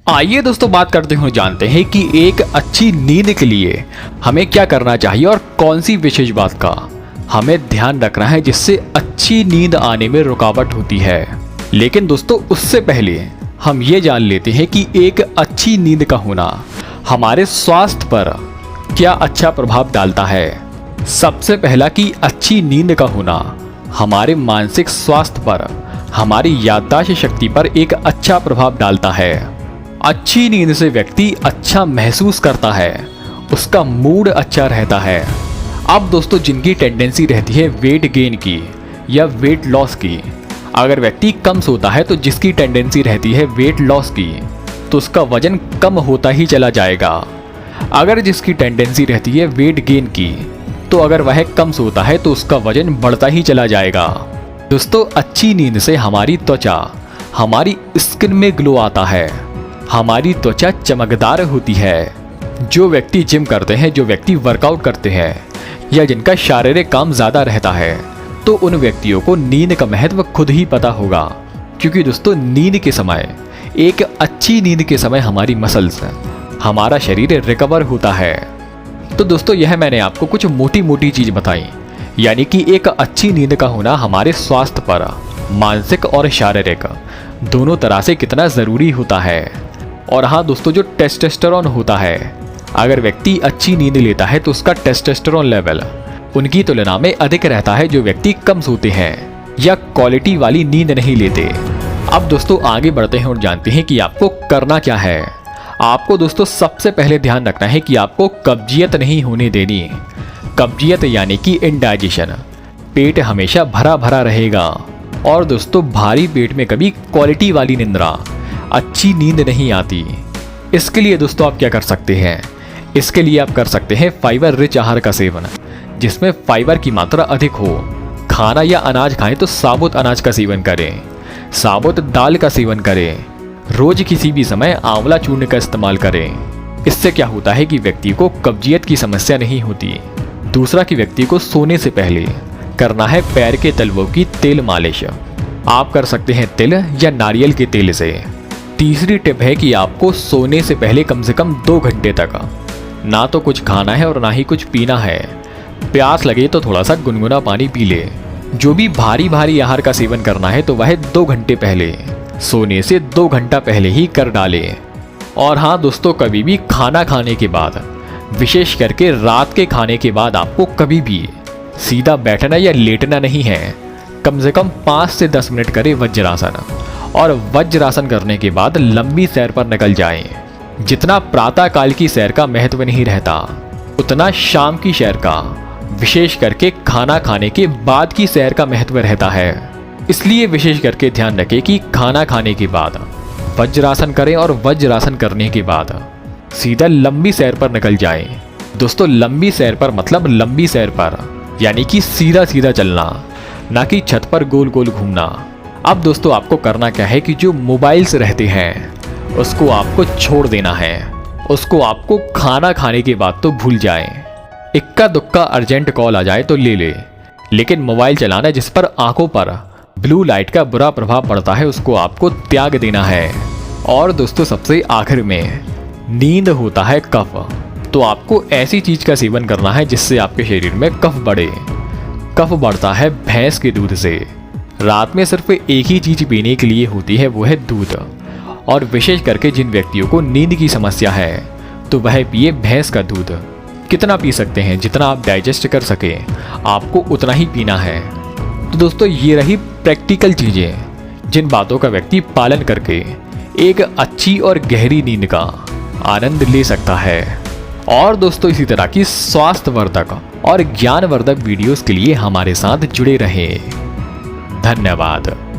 आइए दोस्तों बात करते हुए जानते हैं कि एक अच्छी नींद के लिए हमें क्या करना चाहिए और कौन सी विशेष बात का हमें ध्यान रखना है जिससे अच्छी नींद आने में रुकावट होती है। लेकिन दोस्तों उससे पहले हम ये जान लेते हैं कि एक अच्छी नींद का होना हमारे स्वास्थ्य पर क्या अच्छा प्रभाव डालता है। सबसे पहला कि अच्छी नींद का होना हमारे मानसिक स्वास्थ्य पर, हमारी याददाश्त शक्ति पर एक अच्छा प्रभाव डालता है। अच्छी नींद से व्यक्ति अच्छा महसूस करता है, उसका मूड अच्छा रहता है। अब दोस्तों जिनकी टेंडेंसी रहती है वेट गेन की या वेट लॉस की, अगर व्यक्ति कम सोता है तो जिसकी टेंडेंसी रहती है वेट लॉस की तो उसका वजन कम होता ही चला जाएगा। अगर जिसकी टेंडेंसी रहती है वेट गेन की तो अगर वह कम सोता है तो उसका वजन बढ़ता ही चला जाएगा। दोस्तों अच्छी नींद से हमारी त्वचा, हमारी स्किन में ग्लो आता है, हमारी त्वचा चमकदार होती है। जो व्यक्ति जिम करते हैं, जो व्यक्ति वर्कआउट करते हैं या जिनका शारीरिक काम ज़्यादा रहता है तो उन व्यक्तियों को नींद का महत्व खुद ही पता होगा। क्योंकि दोस्तों नींद के समय, एक अच्छी नींद के समय हमारी मसल्स, हमारा शरीर रिकवर होता है। तो दोस्तों यह मैंने आपको कुछ मोटी मोटी चीज़ बताई, यानी कि एक अच्छी नींद का होना हमारे स्वास्थ्य पर मानसिक और शारीरिक दोनों तरह से कितना ज़रूरी होता है। और हाँ दोस्तों, जो टेस्टोस्टेरोन होता है, अगर व्यक्ति अच्छी नींद लेता है तो उसका टेस्टोस्टेरोन लेवल उनकी तुलना में अधिक रहता है जो व्यक्ति कम सोते हैं या क्वालिटी वाली नींद नहीं लेते। अब दोस्तों आगे बढ़ते हैं और जानते हैं कि आपको करना क्या है। आपको दोस्तों सबसे पहले ध्यान रखना है कि आपको कब्जियत नहीं होने देनी। कब्जियत यानी कि इंडाइजेशन, पेट हमेशा भरा भरा रहेगा। और दोस्तों भारी पेट में कभी क्वालिटी वाली निंद्रा, अच्छी नींद नहीं आती। इसके लिए दोस्तों आप क्या कर सकते हैं, इसके लिए आप कर सकते हैं फाइबर रिच आहार का सेवन, जिसमें फाइबर की मात्रा अधिक हो। खाना या अनाज खाएं तो साबुत अनाज का सेवन करें, साबुत दाल का सेवन करें। रोज किसी भी समय आंवला चूर्ण का इस्तेमाल करें। इससे क्या होता है कि व्यक्ति को कब्जियत की समस्या नहीं होती। दूसरा कि व्यक्ति को सोने से पहले करना है पैर के तलवों की तेल मालिश। आप कर सकते हैं तिल या नारियल के तेल से। तीसरी टिप है कि आपको सोने से पहले कम से कम 2 घंटे तक ना तो कुछ खाना है और ना ही कुछ पीना है। प्यास लगे तो थोड़ा सा गुनगुना पानी पी ले। जो भी भारी भारी आहार का सेवन करना है तो वह 2 घंटे पहले, सोने से 2 घंटा पहले ही कर डाले। और हाँ दोस्तों, कभी भी खाना खाने के बाद, विशेष करके रात के खाने के बाद आपको कभी भी सीधा बैठना या लेटना नहीं है। कम से कम 5 से 10 मिनट करें वज्रासन, और वज्रासन करने के बाद लंबी सैर पर निकल जाएं। जितना प्रातः काल की सैर का महत्व नहीं रहता, उतना शाम की सैर का, विशेष करके खाना खाने के बाद की सैर का महत्व रहता है। इसलिए विशेष करके ध्यान रखें कि खाना खाने के बाद वज्रासन करें और वज्रासन करने के बाद सीधा लंबी सैर पर निकल जाएं। दोस्तों लंबी सैर पर मतलब लंबी सैर पर यानी कि सीधा सीधा चलना, ना कि छत पर गोल गोल घूमना। अब दोस्तों आपको करना क्या है कि जो मोबाइल्स रहते हैं उसको आपको छोड़ देना है। उसको आपको खाना खाने के बाद तो भूल जाएं। इक्का दुक्का अर्जेंट कॉल आ जाए तो ले ले, लेकिन मोबाइल चलाना जिस पर आंखों पर ब्लू लाइट का बुरा प्रभाव पड़ता है उसको आपको त्याग देना है। और दोस्तों सबसे आखिर में, नींद होता है कफ, तो आपको ऐसी चीज का सेवन करना है जिससे आपके शरीर में कफ बढ़े। कफ बढ़ता है भैंस के दूध से। रात में सिर्फ एक ही चीज पीने के लिए होती है, वो है दूध। और विशेष करके जिन व्यक्तियों को नींद की समस्या है तो वह पिए भैंस का दूध। कितना पी सकते हैं, जितना आप डाइजेस्ट कर सके आपको उतना ही पीना है। तो दोस्तों ये रही प्रैक्टिकल चीजें जिन बातों का व्यक्ति पालन करके एक अच्छी और गहरी नींद का आनंद ले सकता है। और दोस्तों इसी तरह की स्वास्थ्यवर्धक और ज्ञानवर्धक वीडियोस के लिए हमारे साथ जुड़े रहें। धन्यवाद।